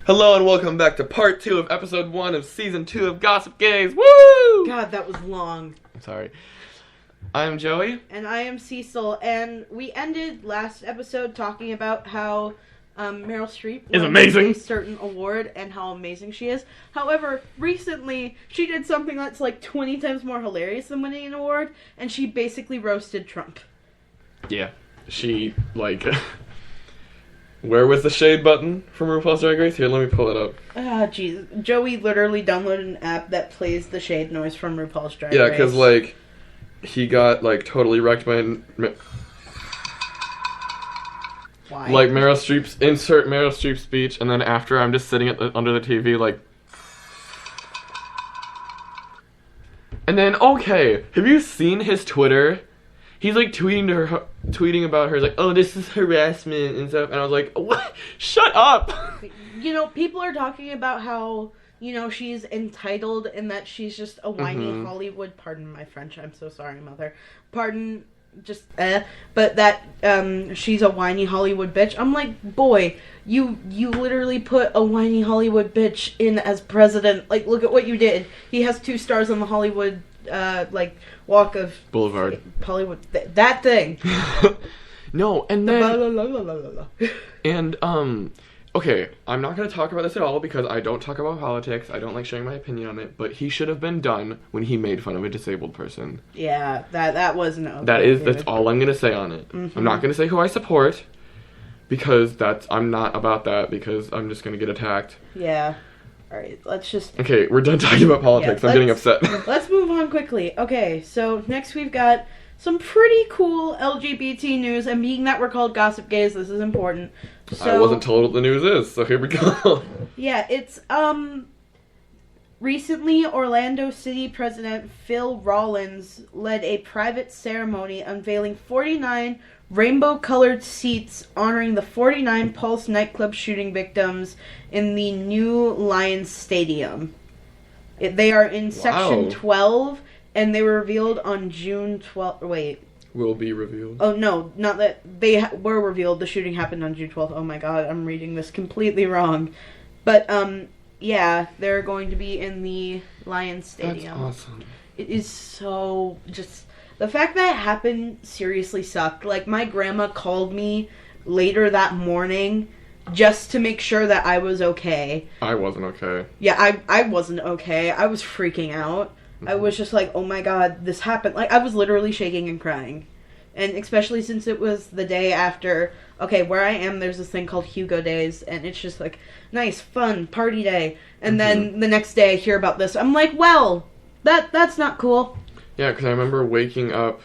Hello and welcome back to part 2 of episode 1 of season 2 of Gossip Gays. Woo! God, that was long. I'm sorry. I'm Joey. And I am Cecil. And we ended last episode talking about how Meryl Streep is amazing. A certain award and how amazing she is. However, recently she did something that's like 20 times more hilarious than winning an award, and she basically roasted Trump. Yeah, she where was the shade button from RuPaul's Drag Race? Here, let me pull it up. Ah, jeez. Joey literally downloaded an app that plays the shade noise from RuPaul's Drag Race. Yeah, because, he got, totally wrecked by... Why? Meryl Streep's... Insert Meryl Streep's speech, and then after, I'm just sitting under the TV, And then, okay, have you seen his Twitter? He's, tweeting about her, oh, this is harassment and stuff, and I was like, what? Shut up! You know, people are talking about how, she's entitled and that she's just a whiny Hollywood, pardon my French, I'm so sorry, mother, pardon, but that, she's a whiny Hollywood bitch. I'm like, boy, you literally put a whiny Hollywood bitch in as president. Look at what you did. He has 2 stars on the Hollywood, Walk of... Boulevard. Hollywood, that thing. No, and then... And, okay, I'm not going to talk about this at all because I don't talk about politics. I don't like sharing my opinion on it, but he should have been done when he made fun of a disabled person. Yeah, that wasn't okay. That's all I'm going to say on it. Mm-hmm. I'm not going to say who I support because I'm not about that because I'm just going to get attacked. Yeah. Alright, let's just... Okay, we're done talking about politics. I'm getting upset. Let's move on quickly. Okay, so next we've got some pretty cool LGBT news, and being that we're called Gossip Gays, this is important. So, I wasn't told what the news is, so here we go. Yeah, it's, recently Orlando City President Phil Rollins led a private ceremony unveiling 49 rainbow-colored seats honoring the 49 Pulse nightclub shooting victims in the new Lions Stadium. They are in Section 12, and they were revealed on June 12th. Wait. Will be revealed. Oh, no, not that. They were revealed. The shooting happened on June 12th. Oh my god, I'm reading this completely wrong. But, yeah, they're going to be in the Lions Stadium. That's awesome. It is so just... The fact that it happened seriously sucked. My grandma called me later that morning just to make sure that I was okay. I wasn't okay. Yeah, I wasn't okay. I was freaking out. Mm-hmm. I was just like, oh my god, this happened. I was literally shaking and crying. And especially since it was the day after... Okay, where I am, there's this thing called Hugo Days, and it's just nice, fun, party day. And then the next day I hear about this. I'm like, well, that's not cool. Yeah, because I remember waking up,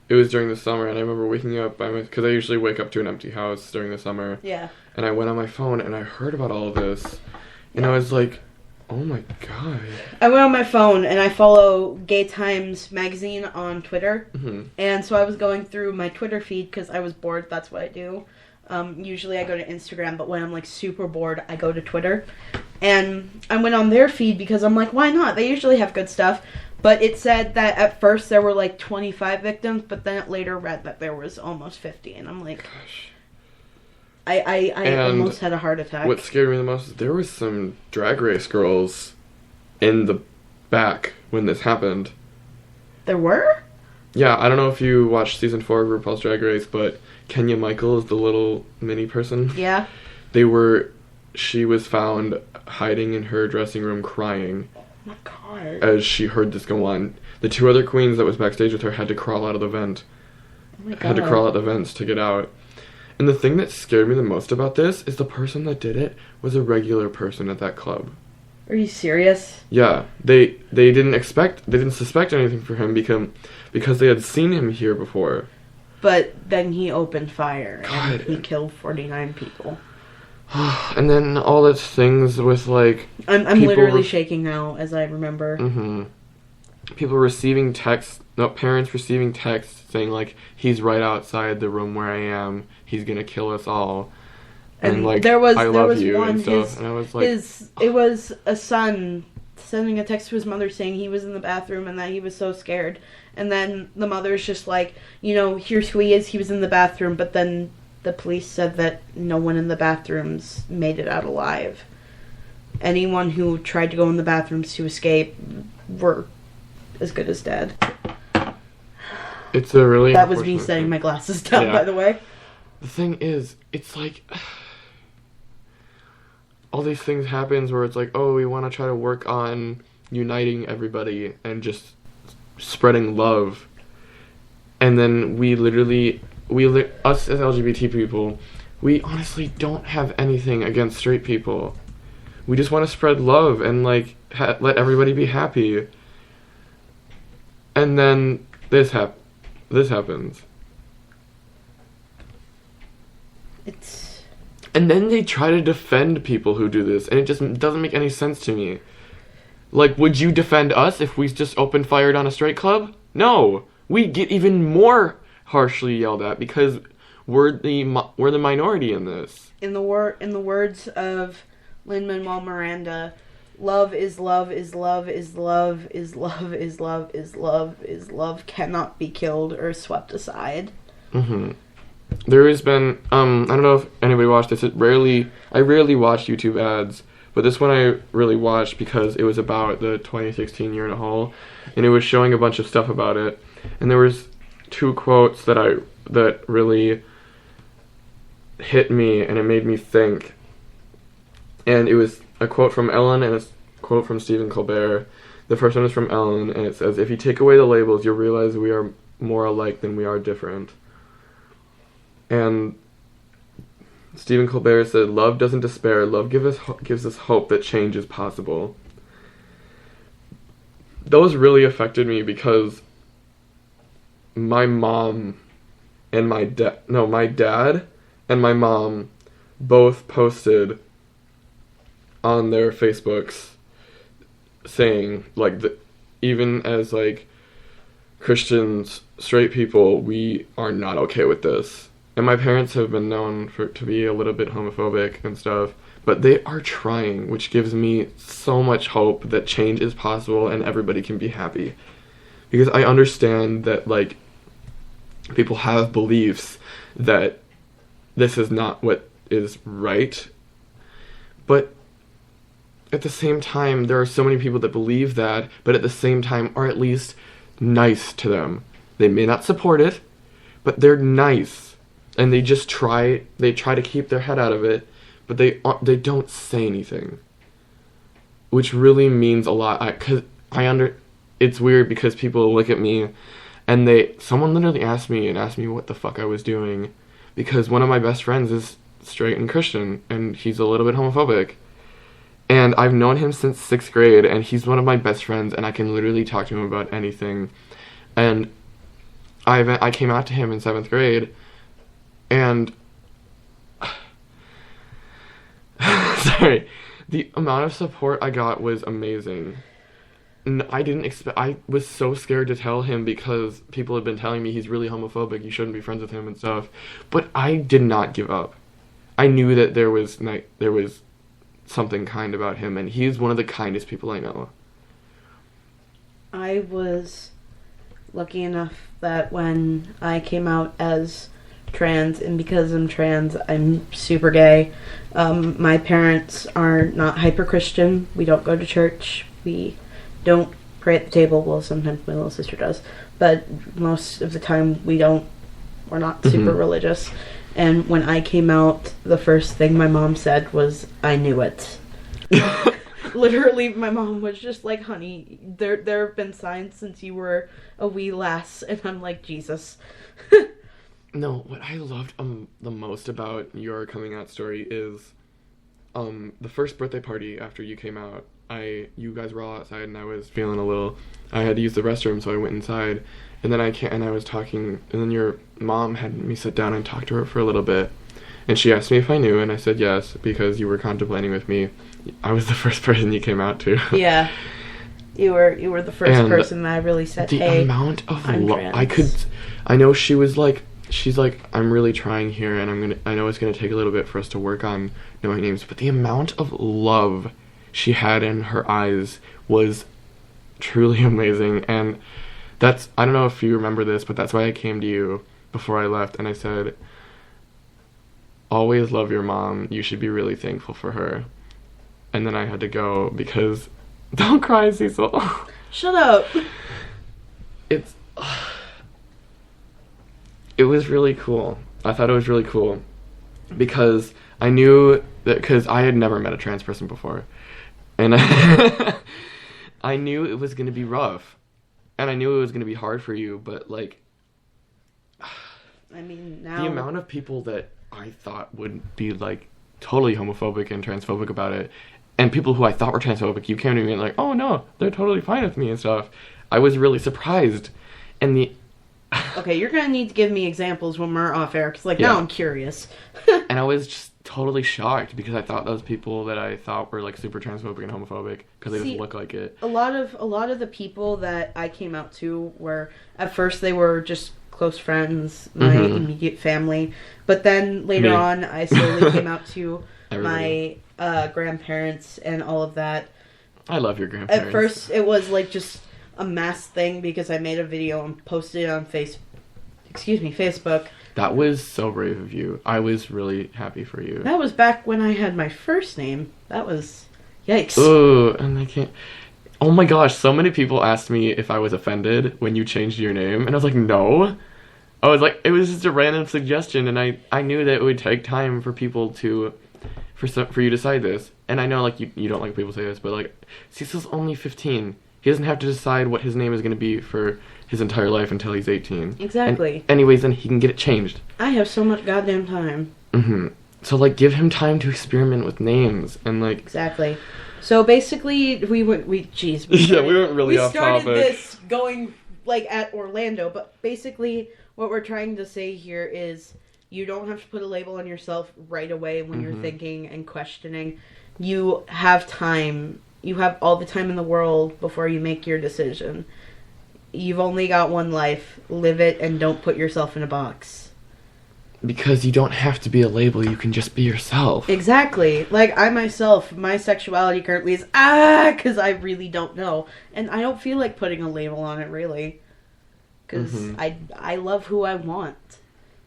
it was during the summer, and I remember waking up, because I usually wake up to an empty house during the summer. Yeah. And I went on my phone, and I heard about all of this, and I was like, oh my god. I went on my phone, and I follow Gay Times magazine on Twitter, and so I was going through my Twitter feed, because I was bored, that's what I do. Usually I go to Instagram, but when I'm, super bored, I go to Twitter. And I went on their feed, because I'm like, why not? They usually have good stuff. But it said that at first there were 25 victims, but then it later read that there was almost 50, and I'm like, gosh. I almost had a heart attack. What scared me the most is there was some Drag Race girls in the back when this happened. There were? Yeah, I don't know if you watched season 4 of RuPaul's Drag Race, but Kenya Michael is the little mini person. Yeah. She was found hiding in her dressing room crying. Oh my god. As she heard this go on. The 2 other queens that was backstage with her had to crawl out of the vent. Oh my god. Had to crawl out the vents to get out. And the thing that scared me the most about this is the person that did it was a regular person at that club. Are you serious? Yeah. They didn't suspect anything for him because they had seen him here before. But then he opened fire God. And he killed 49 people. And then all the things with I'm literally shaking now as I remember. People receiving parents receiving texts saying he's right outside the room where I am. He's gonna kill us all. And there was I love you one, and stuff. And I was like, it was a son sending a text to his mother saying he was in the bathroom and that he was so scared. And then the mother's just here's who he is. He was in the bathroom, but then the police said that no one in the bathrooms made it out alive. anyone who tried to go in the bathrooms to escape were as good as dead. It's a really That was me setting my glasses down, by the way. The thing is, it's like all these things happens where it's like, oh, we want to try to work on uniting everybody and just spreading love, and then us as LGBT people, we honestly don't have anything against straight people. We just want to spread love and like let everybody be happy. And then this happens. And then they try to defend people who do this, and it just doesn't make any sense to me. Like, would you defend us if we just opened fired on a straight club? No, we get even more harshly yelled at because we're the minority in this. In the words of Lin-Manuel Miranda, love is love is love is love is love is love is love is love cannot be killed or swept aside. Mm-hmm. There has been I don't know if anybody watched this. I rarely watch YouTube ads. But this one I really watched because it was about the 2016 Year in a Hall, and it was showing a bunch of stuff about it. And there was 2 quotes that really hit me, and it made me think. And it was a quote from Ellen and a quote from Stephen Colbert. The first one is from Ellen, and it says, "If you take away the labels, you'll realize we are more alike than we are different." And Stephen Colbert said, "Love doesn't despair. Love gives us hope that change is possible." Those really affected me because my mom and my dad and my mom both posted on their Facebooks saying, like, even as, like, Christians, straight people, we are not okay with this. And my parents have been known to be a little bit homophobic and stuff, but they are trying, which gives me so much hope that change is possible and everybody can be happy. Because I understand that, like, people have beliefs that this is not what is right, but at the same time, there are so many people that believe that, but at the same time are at least nice to them. They may not support it, but they're nice. And they just try to keep their head out of it, but they don't say anything, which really means a lot. It's weird because people look at me, and someone literally asked me what the fuck I was doing, because one of my best friends is straight and Christian, and he's a little bit homophobic, and I've known him since 6th grade, and he's one of my best friends, and I can literally talk to him about anything, and I came out to him in 7th grade. And sorry, the amount of support I got was amazing. I was so scared to tell him because people had been telling me he's really homophobic, you shouldn't be friends with him and stuff. But I did not give up. I knew that there was something kind about him, and he's one of the kindest people I know. I was lucky enough that when I came out as trans, and because I'm trans, I'm super gay. My parents are not hyper-Christian. We don't go to church. We don't pray at the table. Well, sometimes my little sister does. But most of the time, we're not super religious. And when I came out, the first thing my mom said was, "I knew it." Literally, my mom was just like, "Honey, there have been signs since you were a wee lass." And I'm like, Jesus. No, what I loved the most about your coming out story is the first birthday party after you came out. You guys were all outside, and I was feeling I had to use the restroom, so I went inside, and then I was talking, and then your mom had me sit down and talk to her for a little bit, and she asked me if I knew, and I said yes, because you were contemplating with me. I was the first person you came out to. Yeah. You were the first person that I really said, "Hey, the amount of love I know she's like, I'm really trying here, and I know it's gonna take a little bit for us to work on knowing names, but the amount of love she had in her eyes was truly amazing." And I don't know if you remember this, but that's why I came to you before I left, and I said, "Always love your mom. You should be really thankful for her." and then I had to go because... Don't cry, Cecil. Shut up. It was really cool. I thought it was really cool because I knew that, because I had never met a trans person before, and I knew it was going to be rough, and I knew it was going to be hard for you, but like, I mean, now the amount of people that I thought would be like totally homophobic and transphobic about it, and people who I thought were transphobic, you came to me and like, oh no, they're totally fine with me and stuff. I was really surprised, and okay, you're gonna need to give me examples when we're off air, because now I'm curious. And I was just totally shocked because I thought those people that I thought were like super transphobic and homophobic because they just look like it. A lot of the people that I came out to were, at first they were just close friends, my immediate family, but then later on I slowly came out to my grandparents and all of that. I love your grandparents. At first it was like just a mass thing because I made a video and posted it on Facebook. That was so brave of you. I was really happy for you. That was back when I had my first name. That was... Yikes. Ugh, and I can't... Oh my gosh, so many people asked me if I was offended when you changed your name, and I was like, no. I was like, it was just a random suggestion, and I knew that it would take time for people to... For you to decide this. And I know, like, you don't like people say this, but, like, Cecil's only 15. He doesn't have to decide what his name is going to be for his entire life until he's 18. Exactly. And anyways, then he can get it changed. I have so much goddamn time. So, like, give him time to experiment with names and, like... Exactly. So, basically, we went really off topic. We started this going, like, at Orlando, but basically, what we're trying to say here is you don't have to put a label on yourself right away when you're thinking and questioning. You have time. You have all the time in the world before you make your decision. You've only got one life. Live it and don't put yourself in a box. Because you don't have to be a label. You can just be yourself. Exactly. Like, I myself, my sexuality currently is, because I really don't know. And I don't feel like putting a label on it, really. Because I love who I want.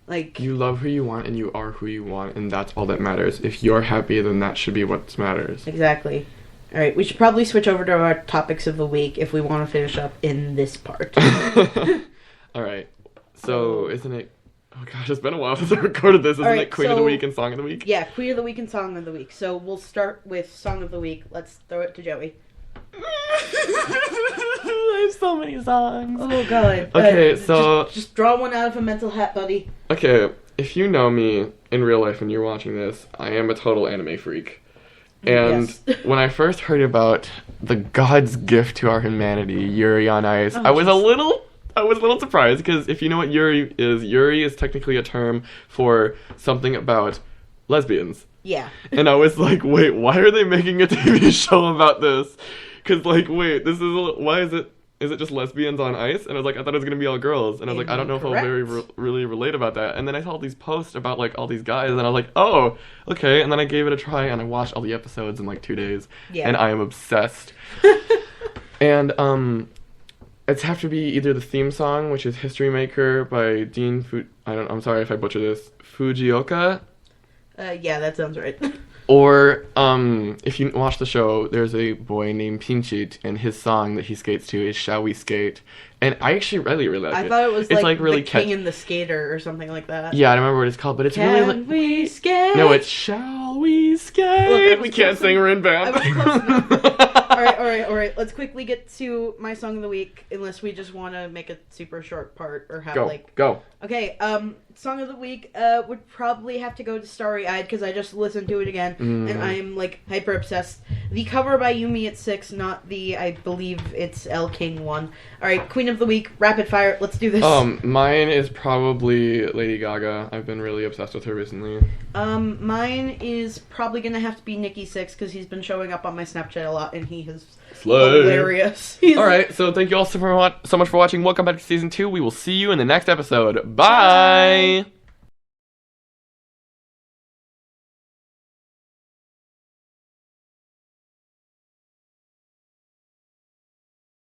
Like, you love who you want and you are who you want, and that's all that matters. If you're happy, then that should be what matters. Exactly. All right, we should probably switch over to our topics of the week if we want to finish up in this part. All right. So, isn't it... Oh gosh, it's been a while since I recorded this. Isn't it Queen of the Week and Song of the Week? Yeah, Queen of the Week and Song of the Week. So, we'll start with Song of the Week. Let's throw it to Joey. I have so many songs. Oh god. Okay, so... Just draw one out of a mental hat, buddy. Okay, if you know me in real life when you're watching this, I am a total anime freak. And when I first heard about the god's gift to our humanity, Yuri on Ice, I was a little surprised, because if you know what Yuri is technically a term for something about lesbians. Yeah. And I was like, wait, why are they making a TV show about this? Because, like, wait, why is it just lesbians on ice? And I was like, I thought it was going to be all girls. And I was like, I don't know if I'll really relate about that. And then I saw all these posts about, like, all these guys, and I was like, oh, okay. And then I gave it a try, and I watched all the episodes in, like, 2 days. Yeah. And I am obsessed. And, it's have to be either the theme song, which is History Maker by Dean I'm sorry if I butcher this, Fujioka? Yeah, that sounds right. Or, if you watch the show, there's a boy named Pinchit, and his song that he skates to is Shall We Skate? And I actually really like it. I thought it was like really the King and the Skater or something like that. Yeah, I don't remember what it's called, but it's really... Can we skate? No, it's Shall We Skate? Look, we can't sing, we're in band. I was close enough. All right. Let's quickly get to my song of the week, unless we just want to make a super short part or have Go. Okay, song of the week would probably have to go to Starry Eyed, because I just listened to it again, and I'm, like, hyper obsessed. The cover by Yumi at 6, not the, I believe it's El King one. Alright, Queen of the Week, rapid fire, let's do this. Mine is probably Lady Gaga. I've been really obsessed with her recently. Mine is probably gonna have to be Nikki Sixx, because he's been showing up on my Snapchat a lot, and he is hilarious. Alright, so thank you all so much for watching. Welcome back to Season 2. We will see you in the next episode. Bye!